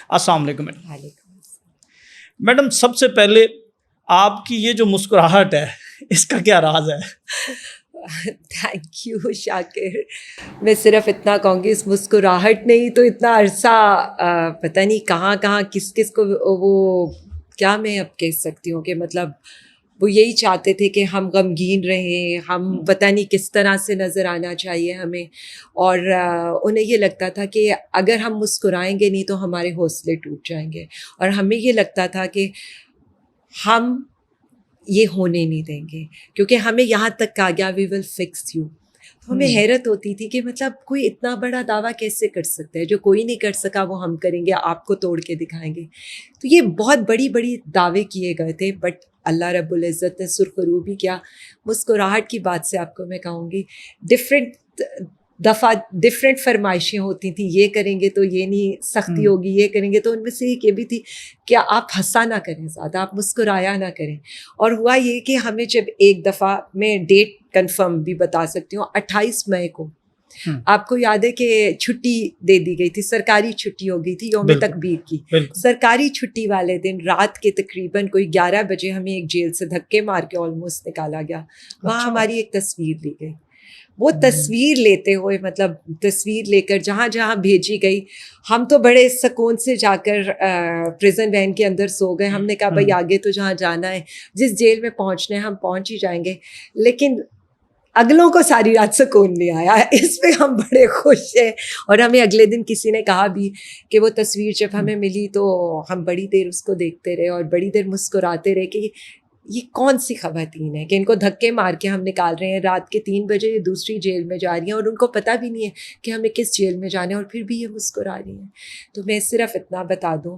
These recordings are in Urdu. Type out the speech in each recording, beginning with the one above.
السلام علیکم میڈم. وعلیکم میڈم سب سے پہلے آپ کی یہ جو مسکراہٹ ہے اس کا کیا راز ہے؟ تھینک یو شاکر. میں صرف اتنا کہوں گی اس مسکراہٹ نے ہی تو اتنا عرصہ پتہ نہیں کہاں کہاں کس کس کو وہ کیا میں اب کہہ سکتی ہوں کہ مطلب وہ یہی چاہتے تھے کہ ہم غمگین رہیں, ہم پتہ نہیں کس طرح سے نظر آنا چاہیے ہمیں, اور انہیں یہ لگتا تھا کہ اگر ہم مسکرائیں گے نہیں تو ہمارے حوصلے ٹوٹ جائیں گے, اور ہمیں یہ لگتا تھا کہ ہم یہ ہونے نہیں دیں گے کیونکہ ہمیں یہاں تک کہا گیا وی ول فکس یو. تو ہمیں حیرت ہوتی تھی کہ مطلب کوئی اتنا بڑا دعویٰ کیسے کر سکتا ہے, جو کوئی نہیں کر سکا وہ ہم کریں گے, آپ کو توڑ کے دکھائیں گے. تو یہ بہت بڑی بڑی دعوے کیے گئے تھے, بٹ اللہ رب العزت نے سرخرو بھی کیا. مسکراہٹ کی بات سے آپ کو میں کہوں گی ڈفرینٹ دفعہ ڈفرینٹ فرمائشیں ہوتی تھیں, یہ کریں گے تو یہ نہیں سختی ہوگی, یہ کریں گے تو ان میں سے ایک یہ بھی تھی کہ آپ ہنسا نہ کریں زیادہ, آپ مسکرایا نہ کریں. اور ہوا یہ کہ ہمیں جب ایک دفعہ میں ڈیٹ کنفرم بھی بتا سکتی ہوں, 28 مئی کو آپ کو یاد ہے کہ چھٹی دے دی گئی تھی, سرکاری چھٹی ہو گئی تھی یوم تکبیر کی. سرکاری چھٹی والے دن رات کے تقریباً کوئی 11 بجے ہمیں ایک جیل سے دھکے مار کے آلموسٹ نکالا گیا. وہاں ہماری ایک تصویر لی گئی. وہ تصویر لیتے ہوئے مطلب تصویر لے کر جہاں جہاں بھیجی گئی, ہم تو بڑے سکون سے جا کر پریزن وین کے اندر سو گئے. ہم نے کہا بھائی آگے تو جہاں جانا ہے, جس جیل میں پہنچنا ہے ہم پہنچ ہی جائیں گے. لیکن اگلوں کو ساری رات سکون نہیں آیا, اس پہ ہم بڑے خوش ہیں. اور ہمیں اگلے دن کسی نے کہا بھی کہ وہ تصویر جب ہمیں ملی تو ہم بڑی دیر اس کو دیکھتے رہے اور بڑی دیر مسکراتے رہے کہ یہ کون سی خواتین ہے کہ ان کو دھکے مار کے ہم نکال رہے ہیں, رات کے 3 بجے یہ دوسری جیل میں جا رہی ہیں اور ان کو پتہ بھی نہیں ہے کہ ہمیں کس جیل میں جانا ہے, اور پھر بھی یہ مسکرا رہی ہیں. تو میں صرف اتنا بتا دوں,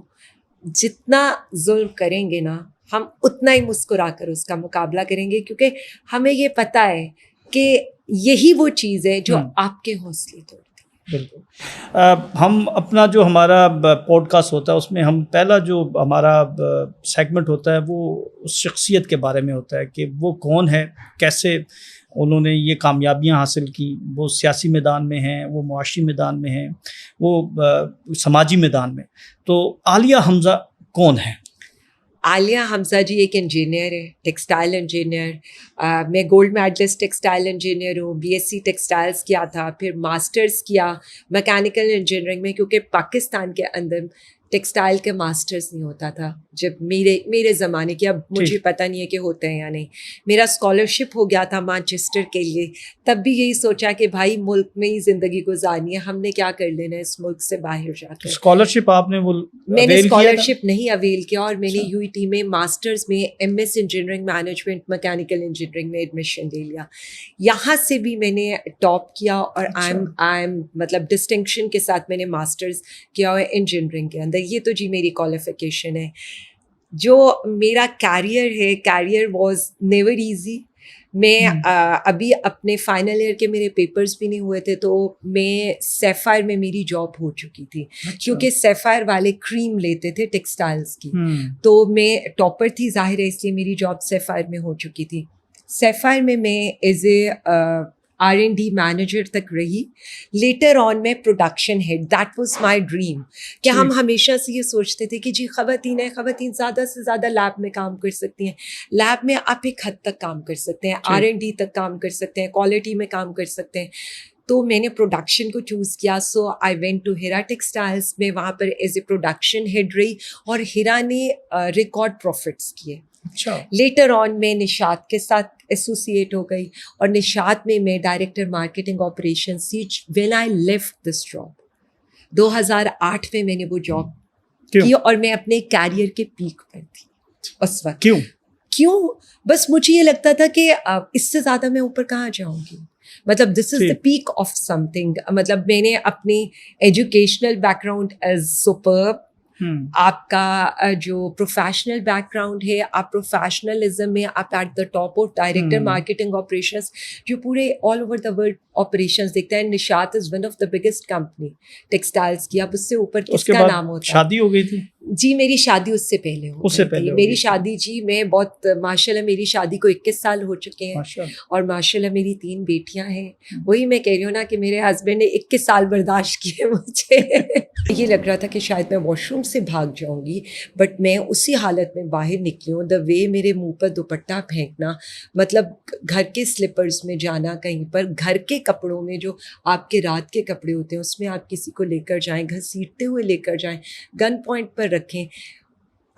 جتنا ظلم کریں گے نا ہم اتنا ہی مسکرا کر اس کا مقابلہ کریں گے, کیونکہ ہمیں یہ پتہ ہے کہ یہی وہ چیز ہے جو آپ کے حوصلے توڑتی ہے. بالکل. ہم اپنا جو ہمارا پوڈ کاسٹ ہوتا ہے اس میں ہم پہلا جو ہمارا سیگمنٹ ہوتا ہے وہ اس شخصیت کے بارے میں ہوتا ہے کہ وہ کون ہے, کیسے انہوں نے یہ کامیابیاں حاصل کی. وہ سیاسی میدان میں ہیں, وہ معاشی میدان میں ہیں, وہ سماجی میدان میں. تو عالیہ حمزہ کون ہے؟ عالیہ حمزہ جی ایک انجینئر ہے, ٹیکسٹائل انجینئر. میں گولڈ میڈلسٹ ٹیکسٹائل انجینئر ہوں. BSc ٹیکسٹائلس کیا تھا, پھر ماسٹرز کیا میکینیکل انجینئرنگ میں, کیونکہ پاکستان کے اندر ٹیکسٹائل کے ماسٹرز نہیں ہوتا تھا جب میرے زمانے کی. اب مجھے پتہ نہیں ہے کہ ہوتے ہیں یا نہیں. میرا اسکالرشپ ہو گیا تھا مانچسٹر کے لیے, تب بھی یہی سوچا کہ بھائی ملک میں ہی زندگی گزارنی ہے, ہم نے کیا کر لینا ہے اس ملک سے باہر جا کر. اسکالرشپ آپ نے میں نے اسکالرشپ نہیں اویل کیا, اور میں نے UET میں ماسٹرز میں MS engineering management mechanical engineering میں ایڈمیشن لے لیا. یہاں سے بھی میں نے ٹاپ کیا, اور آئی ایم مطلب ڈسٹنکشن کے ساتھ میں نے ماسٹرز کیا ہوا ہے انجینئرنگ کے اندر. یہ تو جی میری کوالیفیکیشن ہے. جو میرا کیریئر ہے, کیریئر واز نیور ایزی. میں ابھی اپنے فائنل ایئر کے میرے پیپرز بھی نہیں ہوئے تھے تو میں سیفائر میں میری جاب ہو چکی تھی, کیونکہ سیفائر والے کریم لیتے تھے ٹیکسٹائلز کی. تو میں ٹاپر تھی ظاہر ہے, اس لیے میری جاب سیفائر میں ہو چکی تھی. سیفائر میں ایز اے R&D مینیجر تک رہی. لیٹر آن میں production head, that was my dream. کہ ہم ہمیشہ سے یہ سوچتے تھے کہ جی خواتین ہیں, خواتین زیادہ سے زیادہ لیب میں کام کر سکتی ہیں, لیب میں آپ ایک حد تک کام کر سکتے ہیں, R&D تک کام کر سکتے ہیں, کوالٹی میں کام کر سکتے ہیں. تو میں نے پروڈکشن کو چوز کیا. سو آئی وینٹ ٹو ہیرا ٹیکسٹائلس. میں وہاں پر ایز اے پروڈکشن ہیڈ رہی, اور ہیرا نے ریکارڈ پروفٹس کیے. لیٹر آن میں نشاط کے ساتھ ایسوسیٹ ہو گئی, اور نشاط میں ڈائریکٹر مارکیٹنگ آپریشن سی. When I left this job 2008 میں نے وہ جاب کی, اور میں اپنے کیریئر کے پیک پر تھی اس وقت. کیوں؟ بس مجھے یہ لگتا تھا کہ اس سے زیادہ میں اوپر کہاں جاؤں گی, مطلب this is the peak of something. مطلب میں نے اپنی educational background as superb, آپ کا جو پروفیشنل بیک گراؤنڈ ہے, آپ پروفیشنلزم میں آپ at the top of director marketing operations, جو پورے all over the world operations دیکھتا ہے. Nishat is one of the biggest company textiles کی. اب اس سے اوپر کس کا نام ہوتا ہے؟ شادی ہو گئی تھی جی میری شادی اس سے پہلے ہو اس سے گئی پہلے تھی. ہو میری گئی. شادی جی میں بہت ماشاءاللہ میری شادی کو 21 سال ہو چکے ہیں ماشاءاللہ. اور ماشاءاللہ میری 3 بیٹیاں ہیں. وہی میں کہہ رہی ہوں نا کہ میرے ہسبینڈ نے 21 سال برداشت کیے مجھے. یہ لگ رہا تھا کہ شاید میں واش روم سے بھاگ جاؤں گی, بٹ میں اسی حالت میں باہر نکلی ہوں. دا وے میرے منہ پر دوپٹہ پھینکنا, مطلب گھر کے سلپرز میں جانا کہیں پر, گھر کے کپڑوں میں جو آپ کے رات کے کپڑے ہوتے ہیں اس میں آپ کسی کو لے کر جائیں, گھسیٹتے ہوئے لے کر جائیں, گن پوائنٹ پر رکھیں,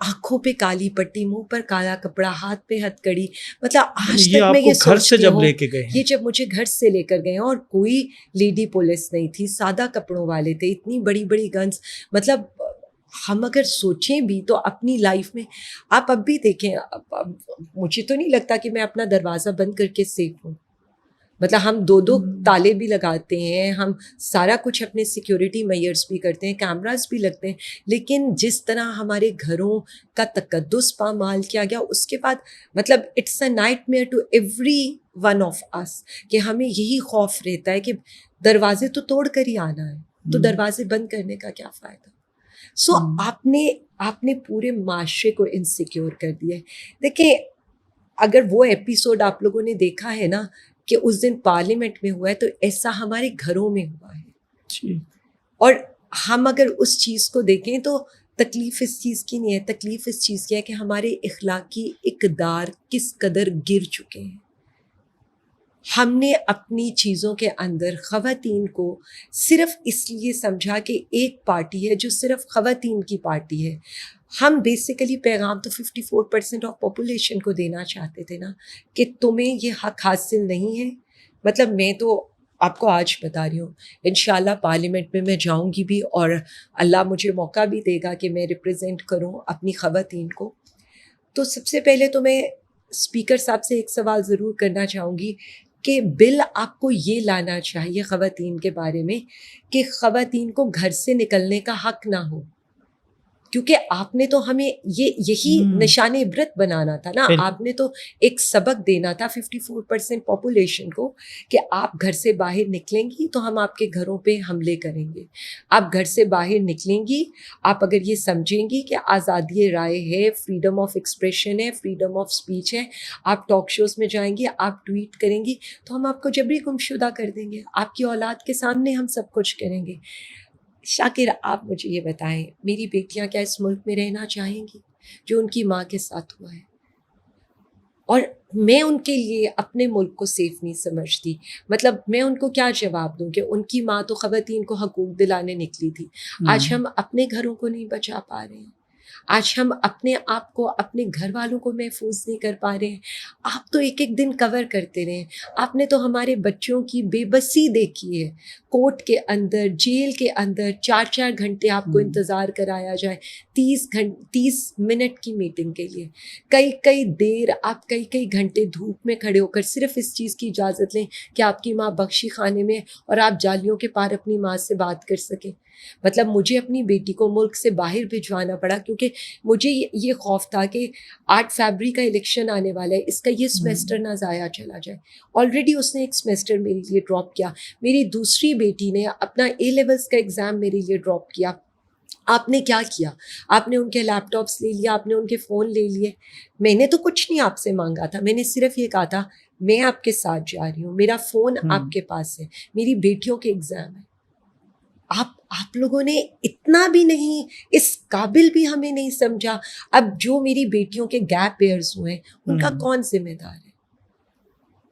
آنکھوں پہ کالی پٹی, منہ پر کالا کپڑا, ہاتھ پہ ہتھ کڑی. مطلب آج یہ تک آپ میں کو یہ گھر سے سوچتی جب ہوں, لے کے گئے ہیں, یہ جب مجھے گھر سے لے کر گئے ہیں اور کوئی لیڈی پولیس نہیں تھی, سادہ کپڑوں والے تھے, اتنی بڑی بڑی گنز. مطلب ہم اگر سوچیں بھی تو اپنی لائف میں آپ اب بھی دیکھیں, مجھے تو نہیں لگتا کہ میں اپنا دروازہ بند کر کے سیف ہوں. مطلب ہم 2 تالے بھی لگاتے ہیں, ہم سارا کچھ اپنے سیکیورٹی میئرز بھی کرتے ہیں, کیمراز بھی لگتے ہیں, لیکن جس طرح ہمارے گھروں کا تقدس پامال کیا گیا اس کے بعد مطلب it's a nightmare to every one of us, کہ ہمیں یہی خوف رہتا ہے کہ دروازے تو توڑ کر ہی آنا ہے, تو دروازے بند کرنے کا کیا فائدہ. سو آپ نے پورے معاشرے کو انسیکیور کر دیا ہے. دیکھیں اگر وہ ایپیسوڈ آپ لوگوں نے دیکھا ہے نا کہ اس دن پارلیمنٹ میں ہوا ہے, تو ایسا ہمارے گھروں میں ہوا ہے. اور ہم اگر اس چیز کو دیکھیں تو تکلیف اس چیز کی نہیں ہے, تکلیف اس چیز کی ہے کہ ہمارے اخلاقی اقدار کس قدر گر چکے ہیں. ہم نے اپنی چیزوں کے اندر خواتین کو صرف اس لیے سمجھا کہ ایک پارٹی ہے جو صرف خواتین کی پارٹی ہے. ہم بیسیکلی پیغام تو 54% آف پاپولیشن کو دینا چاہتے تھے نا, کہ تمہیں یہ حق حاصل نہیں ہے. مطلب میں تو آپ کو آج بتا رہی ہوں, انشاءاللہ پارلیمنٹ میں میں جاؤں گی بھی اور اللہ مجھے موقع بھی دے گا کہ میں ریپرزینٹ کروں اپنی خواتین کو. تو سب سے پہلے تو میں اسپیکر صاحب سے ایک سوال ضرور کرنا چاہوں گی کہ بل آپ کو یہ لانا چاہیے خواتین کے بارے میں کہ خواتین کو گھر سے نکلنے کا حق نہ ہو, کیونکہ آپ نے تو ہمیں یہی نشان عبرت بنانا تھا نا. آپ نے تو ایک سبق دینا تھا 54% پاپولیشن کو کہ آپ گھر سے باہر نکلیں گی تو ہم آپ کے گھروں پہ حملے کریں گے. آپ گھر سے باہر نکلیں گی, آپ اگر یہ سمجھیں گی کہ آزادی رائے ہے, فریڈم آف ایکسپریشن ہے, فریڈم آف اسپیچ ہے, آپ ٹاک شوز میں جائیں گی, آپ ٹویٹ کریں گی, تو ہم آپ کو جبری گمشدہ کر دیں گے. آپ کی اولاد کے سامنے ہم سب کچھ کریں گے. شاکر آپ مجھے یہ بتائیں, میری بیٹیاں کیا اس ملک میں رہنا چاہیں گی جو ان کی ماں کے ساتھ ہوا ہے؟ اور میں ان کے لیے اپنے ملک کو سیف نہیں سمجھتی. مطلب میں ان کو کیا جواب دوں کہ ان کی ماں تو خواتین کو حقوق دلانے نکلی تھی. آج ہم اپنے گھروں کو نہیں بچا پا رہے ہیں, آج ہم اپنے آپ کو, اپنے گھر والوں کو محفوظ نہیں کر پا رہے ہیں. آپ تو ایک ایک دن کور کرتے رہے. آپ نے تو ہمارے بچوں کی بے بسی دیکھی ہے. کورٹ کے اندر, جیل کے اندر 4 گھنٹے آپ کو انتظار کرایا جائے 30 منٹ کی میٹنگ کے لیے. کئی دیر آپ کئی گھنٹے دھوپ میں کھڑے ہو کر صرف اس چیز کی اجازت لیں کہ آپ کی ماں بخشی خانے میں اور آپ جالیوں کے پار اپنی ماں سے بات کر سکیں. مطلب مجھے اپنی بیٹی کو ملک سے باہر بھجوانا پڑا کیونکہ مجھے یہ خوف تھا کہ 8 فیبرری کا الیکشن آنے والا ہے, اس کا یہ سمیسٹر نہ ضائع چلا جائے. آلریڈی اس نے ایک سمیسٹر میرے لیے ڈراپ کیا. میری دوسری بیٹی نے اپنا اے لیولس کا ایگزام میرے لیے ڈراپ کیا. آپ نے کیا کیا؟ آپ نے ان کے لیپ ٹاپس لے لیا, آپ نے ان کے فون لے لیے. میں نے تو کچھ نہیں آپ سے مانگا تھا, میں نے صرف یہ کہا تھا میں آپ کے ساتھ جا رہی ہوں, میرا فون آپ کے پاس ہے, میری بیٹیوں کے ایگزام ہے. آپ لوگوں نے اتنا بھی نہیں, اس قابل بھی ہمیں نہیں سمجھا. اب جو میری بیٹیوں کے گیپ ایئرز ہوئے ان کا کون ذمہ دار ہے؟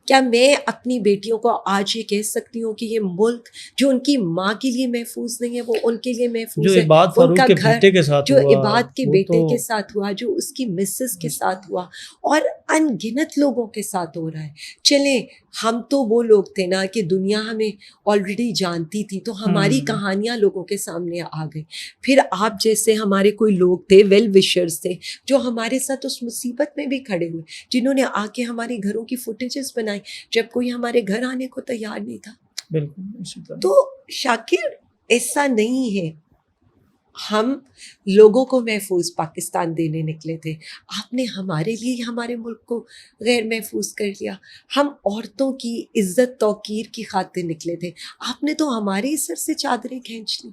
کیا میں اپنی بیٹیوں کو آج یہ کہہ سکتی ہوں کہ یہ ملک جو ان کی ماں کے لیے محفوظ نہیں ہے وہ ان کے لیے محفوظ ہے؟ ان کا گھر جو عباد کے بیٹے کے ساتھ ہوا, جو اس کی مسز کے ساتھ ہوا, اور ان گنت لوگوں کے ساتھ ہو رہا ہے. چلیں ہم تو وہ لوگ تھے نا کہ دنیا ہمیں آلریڈی جانتی تھی, تو ہماری کہانیاں لوگوں کے سامنے آ گئی. پھر آپ جیسے ہمارے کوئی لوگ تھے, ویل وشرز تھے, جو ہمارے ساتھ اس مصیبت میں بھی کھڑے ہوئے, جنہوں نے آ کے ہمارے گھروں کی فوٹیجز بنائی جب کوئی ہمارے گھر آنے کو تیار نہیں تھا. بالکل. تو شاکر ایسا نہیں ہے, ہم لوگوں کو محفوظ پاکستان دینے نکلے تھے, آپ نے ہمارے لیے ہمارے ملک کو غیر محفوظ کر لیا. ہم عورتوں کی عزت توقیر کی خاطر نکلے تھے, آپ نے تو ہمارے سر سے چادریں کھینچ لی.